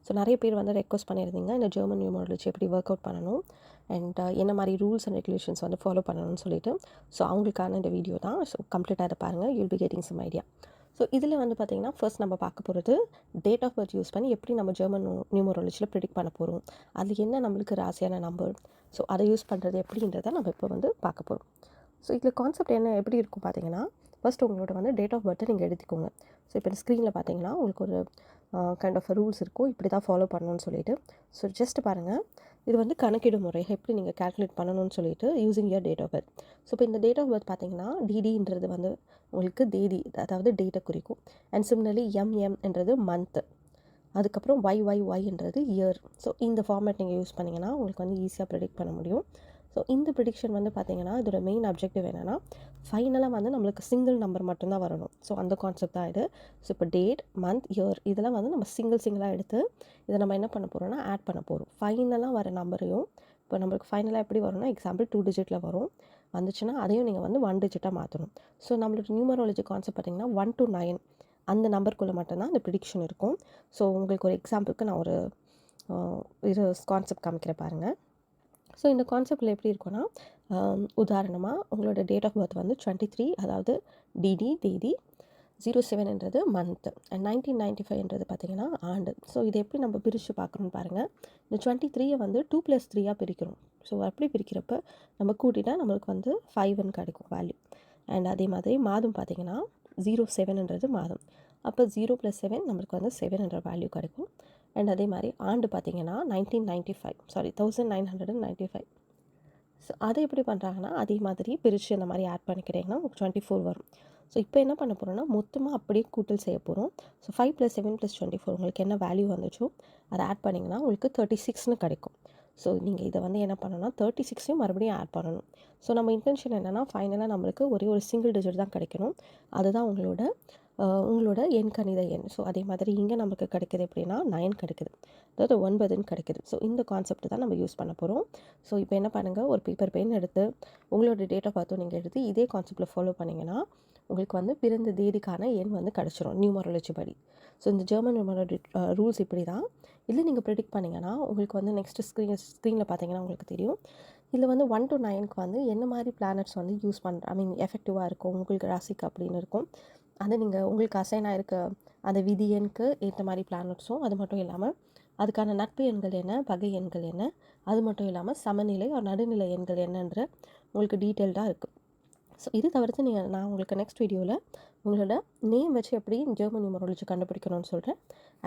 So நிறைய பேர் வந்து ரெக்வஸ்ட் பண்ணியிருந்தீங்க இந்த ஜெர்மன் நியூமராலஜி எப்படி ஒர்க் அவுட் பண்ணணும் அண்ட் என்ன மாதிரி ரூல்ஸ் அண்ட் ரெகுலேஷன்ஸ் வந்து ஃபாலோ பண்ணணும்னு சொல்லிட்டு. ஸோ அவங்களுக்கான இந்த வீடியோ தான். ஸோ கம்ப்ளீட்டாக இதை பாருங்கள், you'll be getting some idea. So இதில் வந்து பார்த்திங்கன்னா ஃபர்ஸ்ட் நம்ம பார்க்க போகிறது டேட் ஆஃப் பர்த் யூஸ் பண்ணி எப்படி நம்ம ஜெர்மன் நியூமராலஜியில் ப்ரிடிக்ட் பண்ண போகிறோம், அது என்ன நம்மளுக்கு ராசியான நம்பர், ஸோ அதை யூஸ் பண்ணுறது எப்படின்றத நம்ம இப்போ வந்து பார்க்க போகிறோம். ஸோ இதில் கான்செப்ட் என்ன எப்படி இருக்கும் பார்த்தீங்கன்னா, ஃபர்ஸ்ட் உங்களோட வந்து டேட் ஆஃப் பர்த்தை நீங்கள் எழுதிக்கோங்க. ஸோ இப்போ ஸ்க்ரீனில் பார்த்தீங்கன்னா உங்களுக்கு ஒரு கைண்ட் ஆஃப் ரூல்ஸ் இருக்கும், இப்படி தான் ஃபாலோ பண்ணணும்னு சொல்லிட்டு. ஸோ ஜஸ்ட் பாருங்கள், இது வந்து கணக்கீடு முறை எப்படி நீங்கள் கால்குலேட் பண்ணணும்னு சொல்லிட்டு using your date of birth. So இப்போ இந்த டேட் ஆஃப் பர்த் பார்த்தீங்கன்னா டிடின்றது வந்து உங்களுக்கு தேதி, அதாவது டேட்டை குறிக்கும். அண்ட் சிமிலர்லி எம்எம்ன்றது மந்த்து, அதுக்கப்புறம் ஒய்ஒய்ஒய்ன்றது இயர். ஸோ இந்த ஃபார்மேட் நீங்கள் யூஸ் பண்ணிங்கன்னா உங்களுக்கு வந்து ஈஸியாக ப்ரெடிக்ட் பண்ண முடியும். ஸோ இந்த ப்ரிடிக்ஷன் வந்து பார்த்திங்கன்னா இதோட மெயின் அப்ஜெக்டிவ் என்னென்னா ஃபைனலாக வந்து நம்மளுக்கு சிங்கிள் நம்பர் மட்டும்தான் வரணும். ஸோ அந்த கான்செப்ட் தான் இது. ஸோ இப்போ டேட், மந்த், இயர் இதெல்லாம் வந்து நம்ம சிங்கிளாக எடுத்து இதை நம்ம என்ன பண்ண போகிறோம்னா ஆட் பண்ண போகிறோம். ஃபைனலாக வர நம்பரையும் இப்போ நம்மளுக்கு ஃபைனலாக எப்படி வரும்னா எக்ஸாம்பிள் 2 டிஜிட்டில் வரும், வந்துச்சுன்னா அதையும் நீங்கள் வந்து 1 டிஜிட்டாக மாற்றணும். ஸோ நம்மளோட நியூமராலஜி கான்செப்ட் பார்த்திங்கன்னா 1 to 9 அந்த நம்பருக்குள்ளே மட்டும்தான் அந்த ப்ரிடிக்ஷன் இருக்கும். ஸோ உங்களுக்கு ஒரு எக்ஸாம்பிளுக்கு நான் ஒரு இது கான்செப்ட் காமிக்கிறேன் பாருங்கள். ஸோ இந்த கான்செப்டில் எப்படி இருக்குன்னா, உதாரணமாக உங்களோட டேட் ஆஃப் பர்த் வந்து 23, அதாவது டிடி தேதி, 07ன்றது மந்த்து, அண்ட் 1995ன்றது பார்த்திங்கன்னா ஆண்டு. ஸோ இதை எப்படி நம்ம பிரித்து பார்க்கணுன்னு பாருங்கள். இந்த 23 வந்து 2+3 பிரிக்கிறோம். ஸோ அப்படி பிரிக்கிறப்ப நம்ம கூட்டினா நம்மளுக்கு வந்து 5ன்னு கிடைக்கும் வேல்யூ. அண்ட் அதே மாதிரி மாதம் பார்த்திங்கன்னா 07ன்றது மாதம், அப்போ 0+7 நம்மளுக்கு வந்து 7என்ற வேல்யூ கிடைக்கும். அண்ட் அதே மாதிரி ஆண்டு பார்த்திங்கன்னா 1995. ஸோ அதை எப்படி பண்ணுறாங்கன்னா அதே மாதிரி பிரித்து இந்த மாதிரி ஆட் பண்ணிக்கிறீங்கன்னா 24 வரும். ஸோ இப்போ என்ன பண்ண போகிறோம்னா மொத்தமாக அப்படியே கூட்டல் செய்ய போகிறோம். ஸோ 5+7+24 உங்களுக்கு என்ன வேல்யூ வந்துச்சோ அதை ஆட் பண்ணிங்கன்னா உங்களுக்கு 36ன்னு கிடைக்கும். ஸோ நீங்கள் இதை வந்து என்ன பண்ணணும்னா 36ஐயும் மறுபடியும் ஆட் பண்ணணும். ஸோ நம்ம இன்டென்ஷன் என்னென்னா ஃபைனலாக நம்மளுக்கு ஒரே ஒரு சிங்கிள் டிஜிட் தான் கிடைக்கணும், அதுதான் உங்களோட எண்கணித எண். ஸோ அதே மாதிரி இங்கே நமக்கு கிடைக்கிது எப்படின்னா 9 கிடைக்குது, அதாவது 9ன்னு கிடைக்குது. ஸோ இந்த கான்செப்ட் தான் நம்ம யூஸ் பண்ண போகிறோம். ஸோ இப்போ என்ன பண்ணுங்கள், ஒரு பேப்பர் பென் எடுத்து உங்களோட டேட் ஆஃப் பர்த்தும் நீங்கள் எடுத்து இதே கான்செப்டில் ஃபாலோ பண்ணிங்கன்னா உங்களுக்கு வந்து பிறந்த தேதிக்கான எண் வந்து கிடச்சிரும் நியூமராலஜி படி. ஸோ இந்த ஜெர்மன் நியூமராலஜி ரூல்ஸ் இப்படி தான். இதில் நீங்கள் ப்ரெடிக்ட் பண்ணிங்கன்னா உங்களுக்கு வந்து நெக்ஸ்ட்டு ஸ்க்ரீனில் பார்த்தீங்கன்னா உங்களுக்கு தெரியும். இதில் வந்து 1 to 9க்கு வந்து என்ன மாதிரி பிளானட்ஸ் வந்து யூஸ் எஃபெக்டிவாக இருக்கும் உங்களுக்கு ராசிக்கு அப்படின்னு இருக்கும். அதை நீங்கள் உங்களுக்கு அசைன் ஆகிருக்க அந்த விதி எண்ணுக்கு ஏற்ற மாதிரி பிளானட்ஸும், அது மட்டும் இல்லாமல் அதுக்கான நட்பு எண்கள் என்ன, பகை எண்கள் என்ன, அது மட்டும் இல்லாமல் சமநிலை ஒரு நடுநிலை எண்கள் என்னன்ற உங்களுக்கு டீட்டெயில்டாக இருக்குது. ஸோ இது தவிர்த்து நான் உங்களுக்கு நெக்ஸ்ட் வீடியோவில் உங்களோட நேம் வச்சு எப்படி ஜெர்மன் நியூமராலஜி கண்டுபிடிக்கணும்னு சொல்கிறேன்.